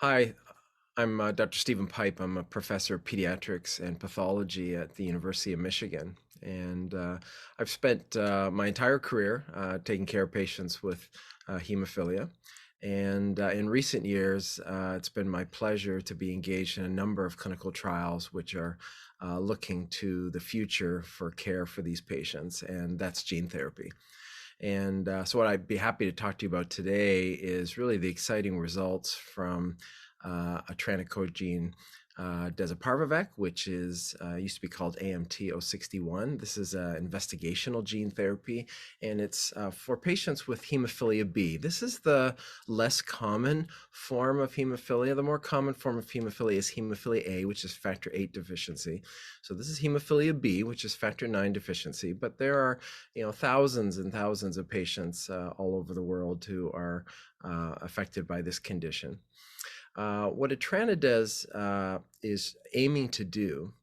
Hi, I'm Dr. Stephen Pipe. I'm a professor of pediatrics and pathology at the University of Michigan. And I've spent my entire career taking care of patients with hemophilia. And in recent years, it's been my pleasure to be engaged in a number of clinical trials which are looking to the future for care for these patients, and that's gene therapy. And so what I'd be happy to talk to you about today is really the exciting results from Etranacogene dezaparvovec, which is used to be called AMT-061. This is an investigational gene therapy, and it's for patients with hemophilia B. This is the less common form of hemophilia. The more common form of hemophilia is hemophilia A, which is factor VIII deficiency. So this is hemophilia B, which is factor IX deficiency. But there are, thousands and thousands of patients all over the world who are affected by this condition. What EtranaDez is aiming to do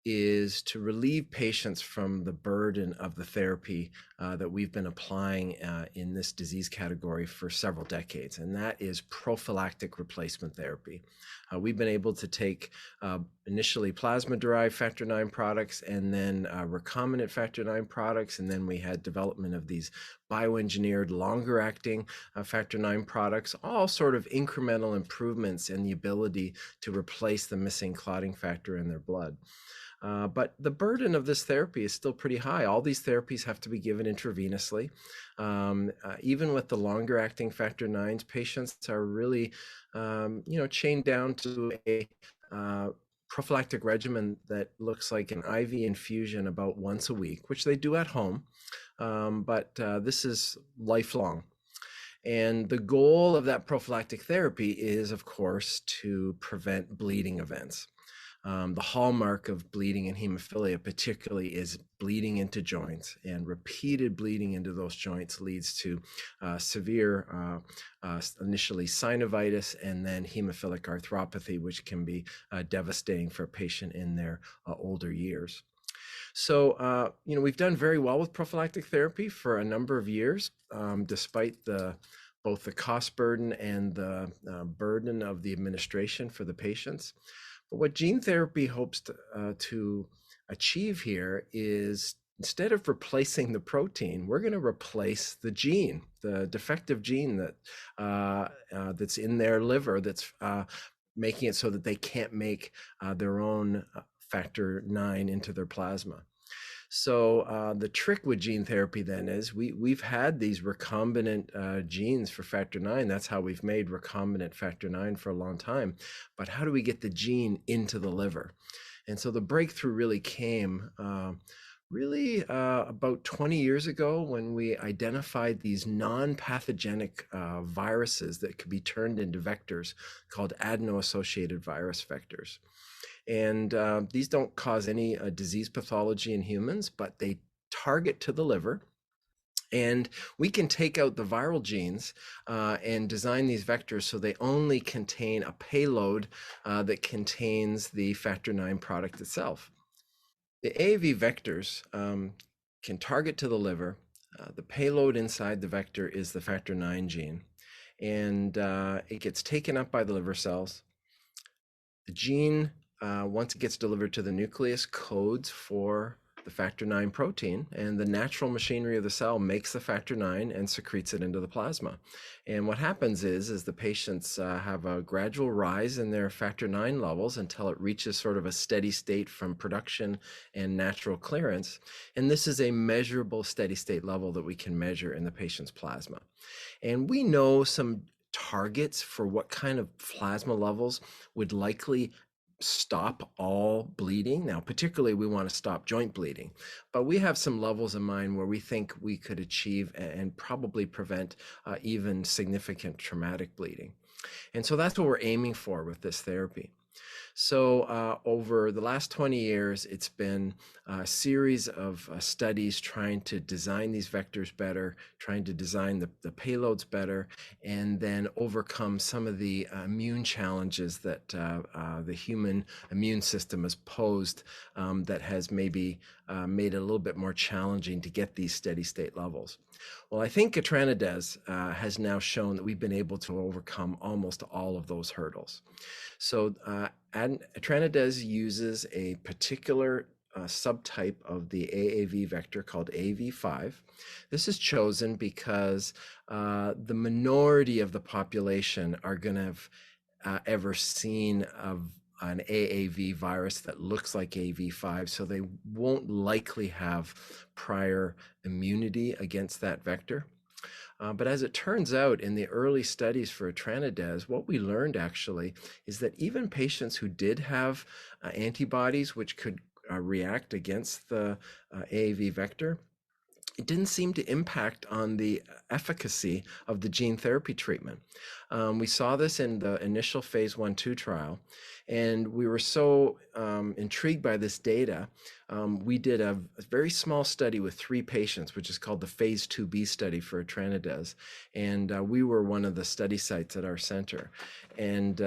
is to relieve patients from the burden of the therapy that we've been applying in this disease category for several decades, and that is prophylactic replacement therapy. We've been able to take initially plasma-derived factor IX products and then recombinant factor IX products, and then we had development of these bioengineered longer-acting factor IX products, all sort of incremental improvements in the ability to replace the missing clotting factor in their blood. But the burden of this therapy is still pretty high. All these therapies have to be given intravenously. Even with the longer acting factor IXs, patients are really, chained down to a prophylactic regimen that looks like an IV infusion about once a week, which they do at home. But this is lifelong. And the goal of that prophylactic therapy is, of course, to prevent bleeding events. The hallmark of bleeding in hemophilia particularly is bleeding into joints, and repeated bleeding into those joints leads to severe, initially synovitis and then hemophilic arthropathy, which can be devastating for a patient in their older years. So, we've done very well with prophylactic therapy for a number of years, despite both the cost burden and the burden of the administration for the patients. But what gene therapy hopes to achieve here is, instead of replacing the protein, we're going to replace the gene, the defective gene that's in their liver that's making it so that they can't make their own factor IX into their plasma. So the trick with gene therapy then is we've had these recombinant genes for factor IX. That's how we've made recombinant factor IX for a long time. But how do we get the gene into the liver? And so the breakthrough really came about 20 years ago, when we identified these non-pathogenic viruses that could be turned into vectors called adeno-associated virus vectors. And these don't cause any disease pathology in humans, but they target to the liver. And we can take out the viral genes and design these vectors so they only contain a payload that contains the factor IX product itself. The AAV vectors can target to the liver. The payload inside the vector is the factor IX gene, and it gets taken up by the liver cells. The gene, once it gets delivered to the nucleus, codes for the factor IX protein, and the natural machinery of the cell makes the factor IX and secretes it into the plasma. And what happens is the patients have a gradual rise in their factor IX levels until it reaches sort of a steady state from production and natural clearance. And this is a measurable steady state level that we can measure in the patient's plasma. And we know some targets for what kind of plasma levels would likely stop all bleeding. Now, particularly, we want to stop joint bleeding, but we have some levels in mind where we think we could achieve and probably prevent even significant traumatic bleeding. And so that's what we're aiming for with this therapy. So over the last 20 years, it's been a series of studies trying to design these vectors better, trying to design the payloads better, and then overcome some of the immune challenges that the human immune system has posed that has maybe made it a little bit more challenging to get these steady state levels. Well, I think EtranaDez has now shown that we've been able to overcome almost all of those hurdles. So EtranaDez uses a particular subtype of the AAV vector called AV5. This is chosen because the minority of the population are going to have ever seen an AAV virus that looks like AV5, so they won't likely have prior immunity against that vector. But as it turns out, in the early studies for EtranaDez, what we learned actually is that even patients who did have antibodies which could react against the AAV vector, it didn't seem to impact on the efficacy of the gene therapy treatment. We saw this in the initial phase 1/2 trial, and we were so intrigued by this data. We did a very small study with 3 patients, which is called the phase 2B study for EtranaDez, and we were one of the study sites at our center. And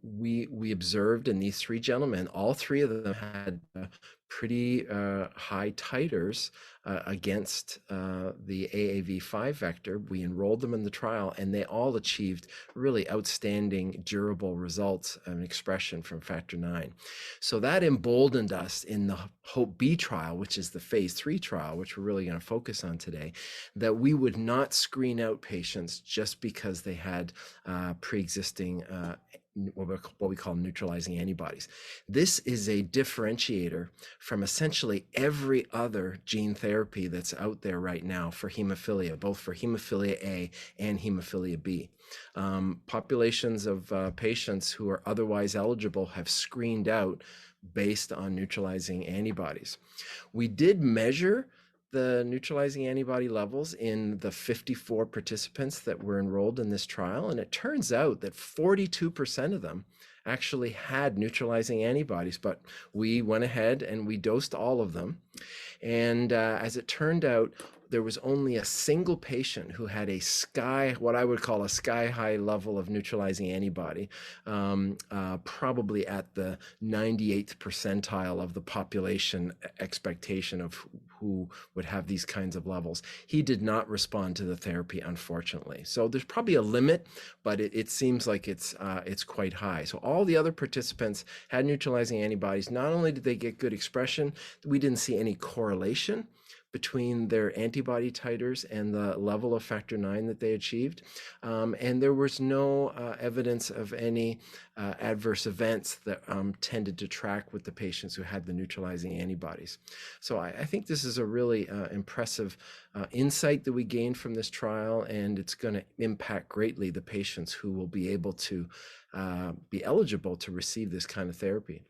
we observed in these 3 gentlemen, all 3 of them had pretty high titers against the AAV5 vector. We enrolled them in the trial, and they all achieved really outstanding durable results and expression from factor 9. So that emboldened us in the Hope B trial, which is the phase 3 trial, which we're really going to focus on today, that we would not screen out patients just because they had pre-existing what we call neutralizing antibodies. This is a differentiator from essentially every other gene therapy that's out there right now for hemophilia, both for hemophilia A and hemophilia B. Populations of patients who are otherwise eligible have screened out based on neutralizing antibodies. We did measure the neutralizing antibody levels in the 54 participants that were enrolled in this trial, and it turns out that 42% of them actually had neutralizing antibodies, but we went ahead and we dosed all of them. And as it turned out, there was only a single patient who had what I would call a sky-high level of neutralizing antibody, probably at the 98th percentile of the population expectation of who would have these kinds of levels. He did not respond to the therapy, unfortunately. So there's probably a limit, but it seems like it's quite high. So all the other participants had neutralizing antibodies. Not only did they get good expression, we didn't see any correlation between their antibody titers and the level of factor 9 that they achieved. And there was no evidence of any adverse events that tended to track with the patients who had the neutralizing antibodies. So I think this is a really impressive insight that we gained from this trial, and it's going to impact greatly the patients who will be able to be eligible to receive this kind of therapy.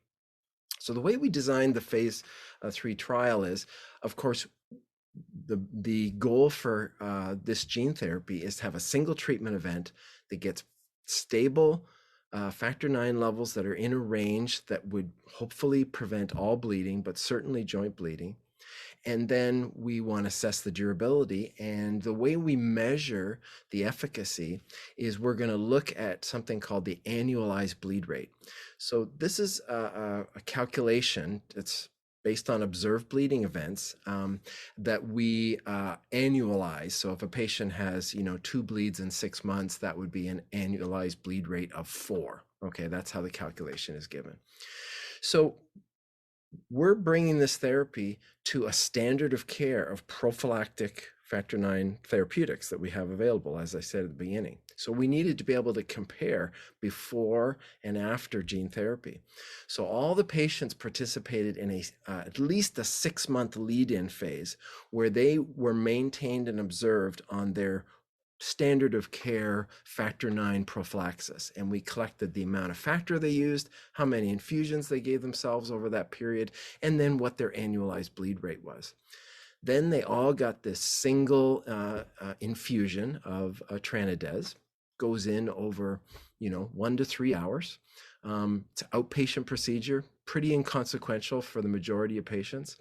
So the way we designed the phase 3 trial is, of course, the goal for this gene therapy is to have a single treatment event that gets stable factor 9 levels that are in a range that would hopefully prevent all bleeding, but certainly joint bleeding. And then we want to assess the durability. And the way we measure the efficacy is we're going to look at something called the annualized bleed rate. So this is a calculation that's based on observed bleeding events that we annualize. So if a patient has, 2 bleeds in 6 months, that would be an annualized bleed rate of 4. Okay, that's how the calculation is given. So we're bringing this therapy to a standard of care of prophylactic factor 9 therapeutics that we have available, as I said at the beginning. So we needed to be able to compare before and after gene therapy. So all the patients participated in at least a 6-month lead-in phase where they were maintained and observed on their standard of care factor 9 prophylaxis, and we collected the amount of factor they used, how many infusions they gave themselves over that period, and then what their annualized bleed rate was. Then they all got this single infusion of EtranaDez, goes in over 1 to 3 hours. It's an outpatient procedure, pretty inconsequential for the majority of patients.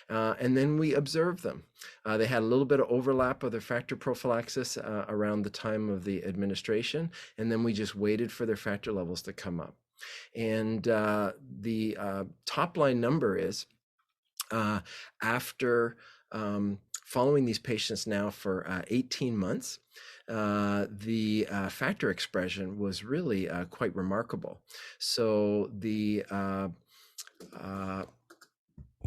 And then we observed them. They had a little bit of overlap of their factor prophylaxis around the time of the administration, and then we just waited for their factor levels to come up. And the top line number is after following these patients now for 18 months, the factor expression was really quite remarkable. So the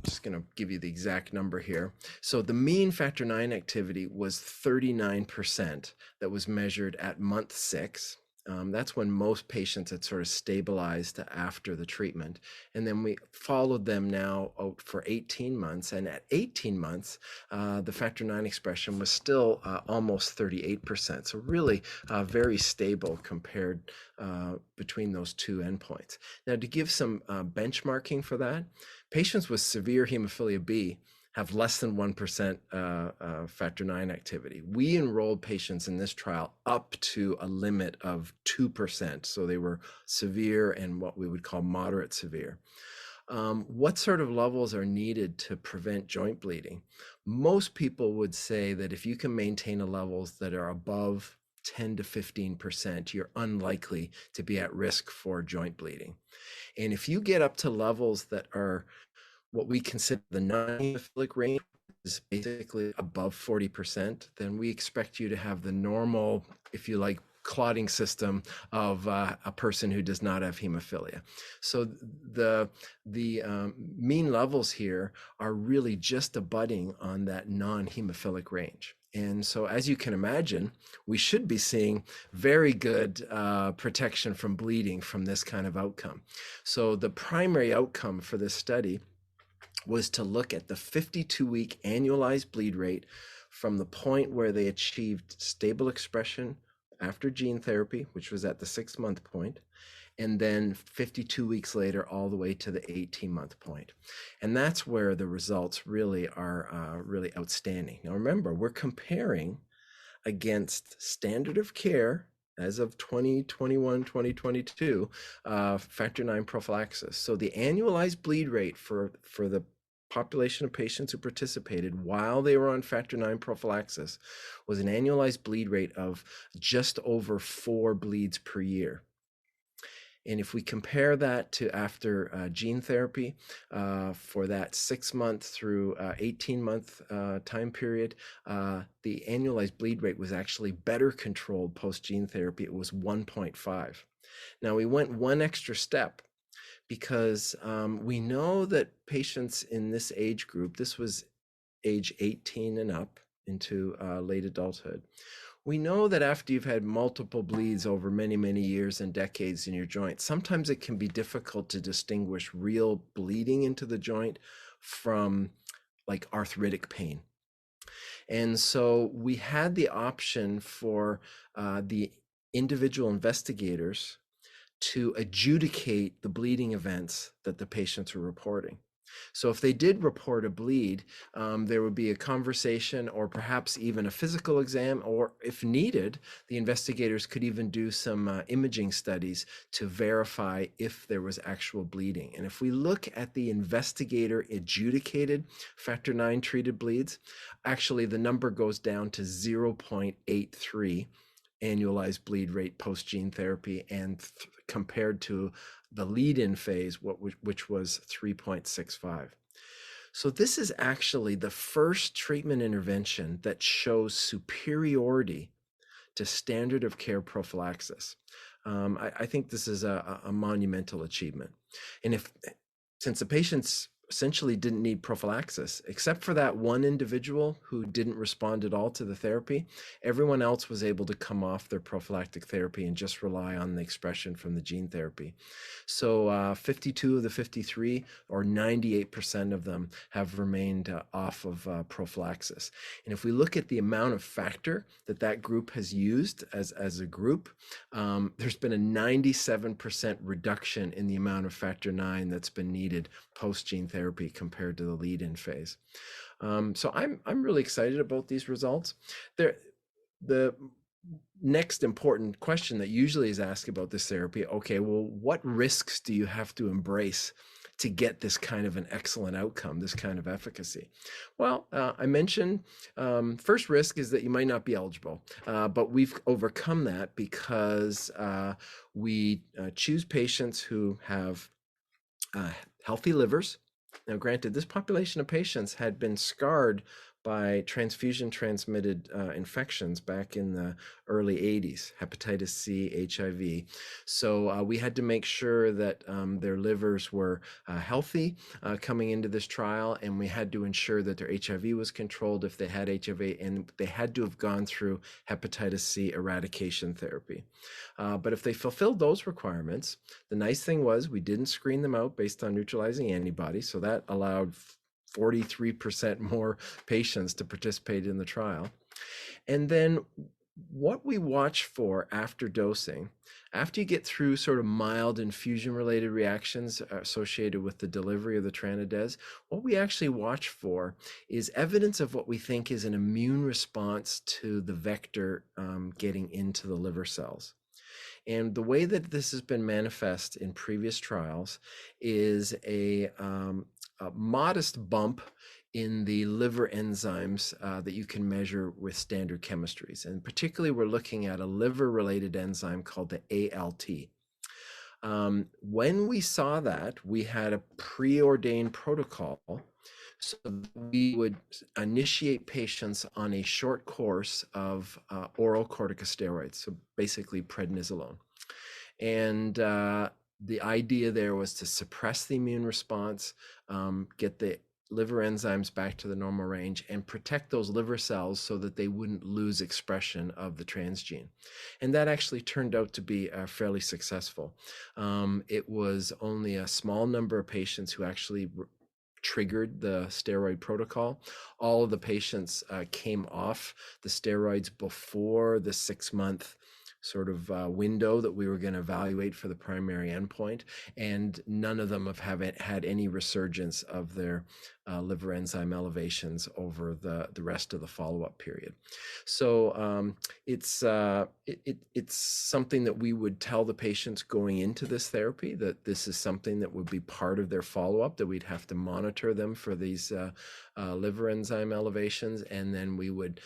just going to give you the exact number here. So the mean factor IX activity was 39% that was measured at month 6. That's when most patients had sort of stabilized after the treatment. And then we followed them now out for 18 months. And at 18 months, the factor IX expression was still almost 38%. So really very stable compared between those two endpoints. Now, to give some benchmarking for that, patients with severe hemophilia B have less than 1% factor IX activity. We enrolled patients in this trial up to a limit of 2%. So they were severe and what we would call moderate severe. What sort of levels are needed to prevent joint bleeding? Most people would say that if you can maintain a levels that are above 10 to 15%, you're unlikely to be at risk for joint bleeding. And if you get up to levels that are what we consider the non-hemophilic range, is basically above 40%, then we expect you to have the normal, if you like, clotting system of a person who does not have hemophilia. So the mean levels here are really just abutting on that non-hemophilic range. And so, as you can imagine, we should be seeing very good protection from bleeding from this kind of outcome. So the primary outcome for this study was to look at the 52-week annualized bleed rate from the point where they achieved stable expression after gene therapy, which was at the 6-month point, and then 52 weeks later all the way to the 18-month point. And that's where the results really are really outstanding. Now remember, we're comparing against standard of care as of 2021, 2022, factor IX prophylaxis. So the annualized bleed rate for the population of patients who participated while they were on factor IX prophylaxis was an annualized bleed rate of just over 4 bleeds per year. And if we compare that to after gene therapy for that 6-month through 18-month time period, the annualized bleed rate was actually better controlled post-gene therapy. It was 1.5. Now, we went one extra step because we know that patients in this age group, this was age 18 and up into late adulthood, we know that after you've had multiple bleeds over many, many years and decades in your joint, sometimes it can be difficult to distinguish real bleeding into the joint from like arthritic pain. And so we had the option for the individual investigators to adjudicate the bleeding events that the patients were reporting. So if they did report a bleed, there would be a conversation or perhaps even a physical exam, or if needed, the investigators could even do some imaging studies to verify if there was actual bleeding. And if we look at the investigator adjudicated factor IX treated bleeds, actually the number goes down to 0.83 annualized bleed rate post gene therapy, and compared to the lead-in phase, which was 3.65. So this is actually the first treatment intervention that shows superiority to standard of care prophylaxis. I think this is a monumental achievement. And since the patients essentially didn't need prophylaxis, except for that one individual who didn't respond at all to the therapy, everyone else was able to come off their prophylactic therapy and just rely on the expression from the gene therapy. So 52 of the 53, or 98% of them, have remained off of prophylaxis. And if we look at the amount of factor that group has used as a group, there's been a 97% reduction in the amount of factor IX that's been needed post-gene therapy compared to the lead-in phase. So I'm really excited about these results. The next important question that usually is asked about this therapy, okay, well, what risks do you have to embrace to get this kind of an excellent outcome, this kind of efficacy? Well, I mentioned first risk is that you might not be eligible, but we've overcome that because we choose patients who have uh, healthy livers. Now, granted, this population of patients had been scarred by transfusion transmitted infections back in the early 80s, hepatitis C, HIV. So we had to make sure that their livers were healthy coming into this trial, and we had to ensure that their HIV was controlled if they had HIV, and they had to have gone through hepatitis C eradication therapy. But if they fulfilled those requirements, the nice thing was we didn't screen them out based on neutralizing antibodies, so that allowed 43% more patients to participate in the trial. And then what we watch for after dosing, after you get through sort of mild infusion-related reactions associated with the delivery of the EtranaDez, what we actually watch for is evidence of what we think is an immune response to the vector getting into the liver cells. And the way that this has been manifest in previous trials is a modest bump in the liver enzymes that you can measure with standard chemistries. And particularly, we're looking at a liver-related enzyme called the ALT. When we saw that, we had a preordained protocol. So we would initiate patients on a short course of oral corticosteroids, so basically prednisolone. And the idea there was to suppress the immune response, get the liver enzymes back to the normal range, and protect those liver cells so that they wouldn't lose expression of the transgene. And that actually turned out to be fairly successful. It was only a small number of patients who actually triggered the steroid protocol. All of the patients came off the steroids before the 6-month sort of window that we were going to evaluate for the primary endpoint, and none of them have had any resurgence of their liver enzyme elevations over the rest of the follow-up period. So it's something that we would tell the patients going into this therapy, that this is something that would be part of their follow-up, that we'd have to monitor them for these liver enzyme elevations, and then we would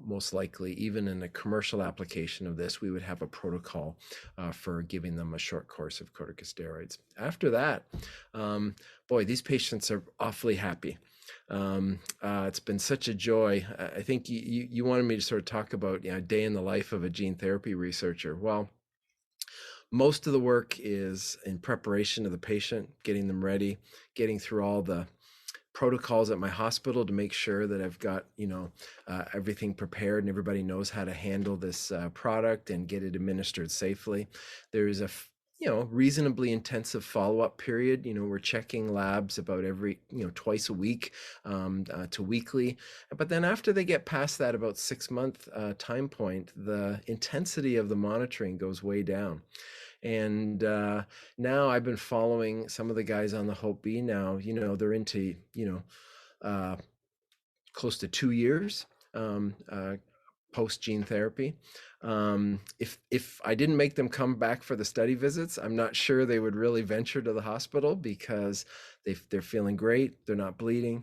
most likely, even in a commercial application of this, we would have a protocol for giving them a short course of corticosteroids. After that, boy, these patients are awfully happy. It's been such a joy. I think you wanted me to sort of talk about, a day in the life of a gene therapy researcher. Well, most of the work is in preparation of the patient, getting them ready, getting through all the protocols at my hospital to make sure that I've got everything prepared and everybody knows how to handle this product and get it administered safely. There's a reasonably intensive follow-up period. We're checking labs about every twice a week to weekly, but then after they get past that about 6-month time point, the intensity of the monitoring goes way down. And now I've been following some of the guys on the Hope B now. They're into close to 2 years post gene therapy. If I didn't make them come back for the study visits, I'm not sure they would really venture to the hospital because they're feeling great, they're not bleeding.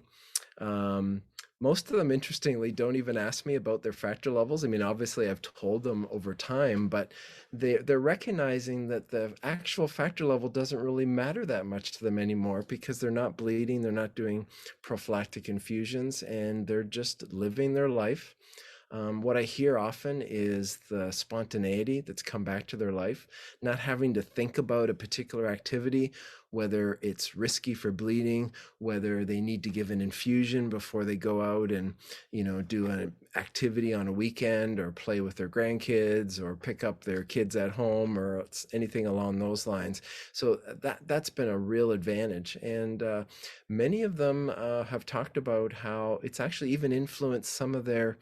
Most of them, interestingly, don't even ask me about their factor levels. I mean, obviously, I've told them over time, but they're recognizing that the actual factor level doesn't really matter that much to them anymore because they're not bleeding, they're not doing prophylactic infusions, and they're just living their life. What I hear often is the spontaneity that's come back to their life, not having to think about a particular activity, whether it's risky for bleeding, whether they need to give an infusion before they go out and, do an activity on a weekend or play with their grandkids or pick up their kids at home or anything along those lines. So that's been a real advantage. And many of them have talked about how it's actually even influenced some of their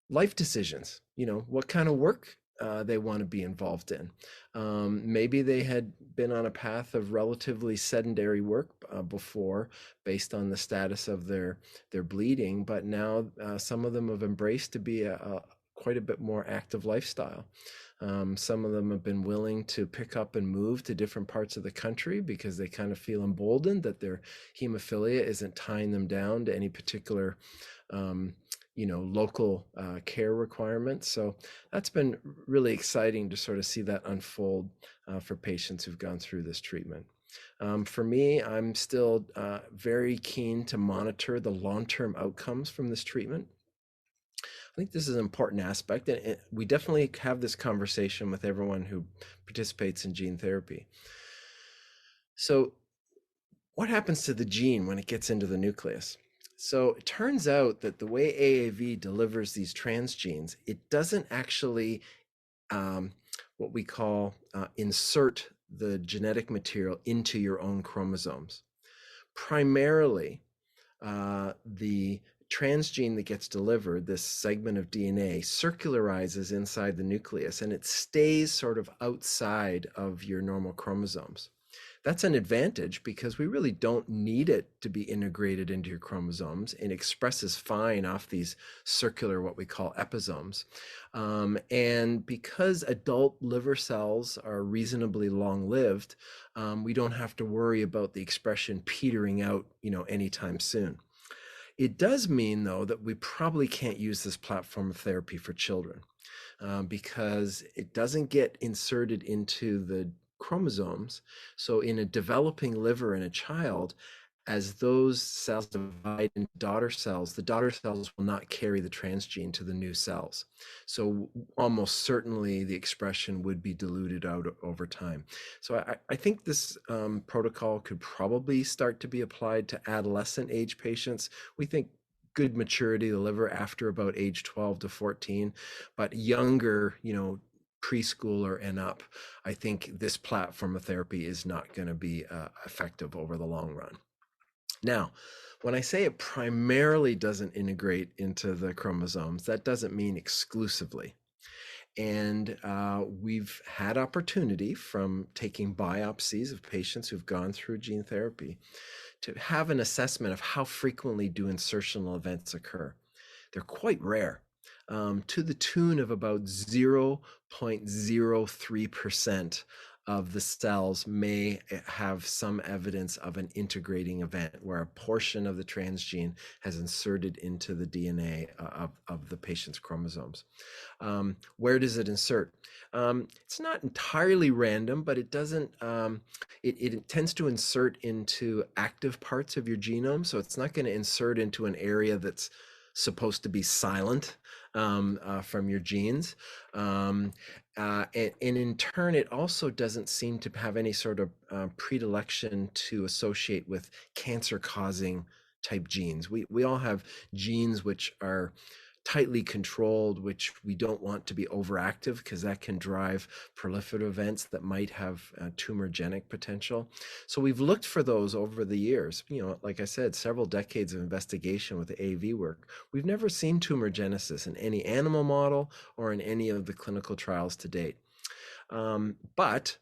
life decisions. What kind of work they want to be involved in. Maybe they had been on a path of relatively sedentary work before, based on the status of their bleeding, but now some of them have embraced to be a quite a bit more active lifestyle. Some of them have been willing to pick up and move to different parts of the country because they kind of feel emboldened that their hemophilia isn't tying them down to any particular local care requirements. So that's been really exciting to sort of see that unfold for patients who've gone through this treatment. For me, I'm still very keen to monitor the long-term outcomes from this treatment. I think this is an important aspect, and we definitely have this conversation with everyone who participates in gene therapy. So what happens to the gene when it gets into the nucleus? So it turns out that the way AAV delivers these transgenes, it doesn't actually what we call insert the genetic material into your own chromosomes. Primarily, the transgene that gets delivered, this segment of DNA, circularizes inside the nucleus, and it stays sort of outside of your normal chromosomes. That's an advantage because we really don't need it to be integrated into your chromosomes. It expresses fine off these circular, what we call episomes. And because adult liver cells are reasonably long-lived, we don't have to worry about the expression petering out, anytime soon. It does mean, though, that we probably can't use this platform of therapy for children because it doesn't get inserted into the chromosomes. So in a developing liver in a child, as those cells divide into daughter cells, the daughter cells will not carry the transgene to the new cells. So almost certainly the expression would be diluted out over time. So I think this protocol could probably start to be applied to adolescent age patients. We think good maturity of the liver after about age 12 to 14, but younger, preschooler and up, I think this platform of therapy is not going to be effective over the long run. Now, when I say it primarily doesn't integrate into the chromosomes, that doesn't mean exclusively. And we've had opportunity from taking biopsies of patients who've gone through gene therapy to have an assessment of how frequently do insertional events occur. They're quite rare, to the tune of about 0.03% of the cells may have some evidence of an integrating event where a portion of the transgene has inserted into the DNA of the patient's chromosomes. Where does it insert? It's not entirely random, but it doesn't, it tends to insert into active parts of your genome. So it's not going to insert into an area that's supposed to be silent from your genes. And in turn, it also doesn't seem to have any sort of predilection to associate with cancer-causing type genes. We all have genes which are tightly controlled, which we don't want to be overactive because that can drive proliferative events that might have tumorigenic potential. So we've looked for those over the years. Like I said, several decades of investigation with AAV work. We've never seen tumorigenesis in any animal model or in any of the clinical trials to date. But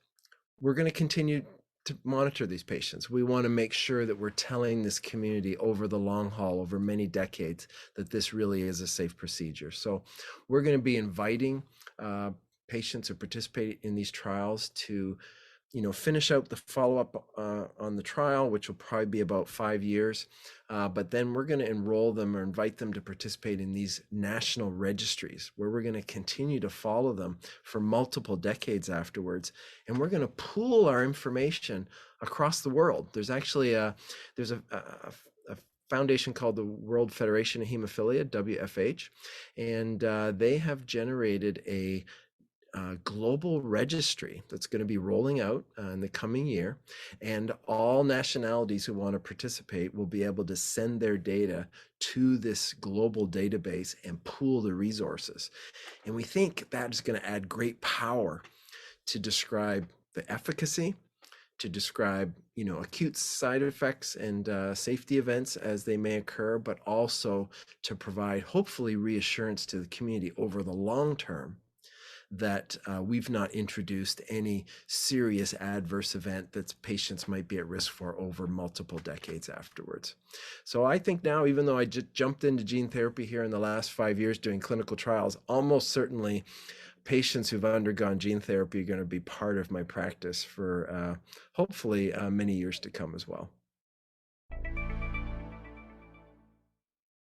we're going to continue to monitor these patients. We want to make sure that we're telling this community over the long haul, over many decades, that this really is a safe procedure. So we're going to be inviting patients who participate in these trials to finish out the follow-up on the trial, which will probably be about 5 years. But then we're going to enroll them or invite them to participate in these national registries where we're going to continue to follow them for multiple decades afterwards. And we're going to pool our information across the world. There's actually a foundation called the World Federation of Hemophilia, WFH, and they have generated a global registry that's going to be rolling out in the coming year, and all nationalities who want to participate will be able to send their data to this global database and pool the resources. And we think that is going to add great power to describe the efficacy, to describe acute side effects and safety events as they may occur, but also to provide hopefully reassurance to the community over the long term that we've not introduced any serious adverse event that patients might be at risk for over multiple decades afterwards. So I think now, even though I just jumped into gene therapy here in the last 5 years doing clinical trials, almost certainly patients who've undergone gene therapy are going to be part of my practice for hopefully many years to come as well.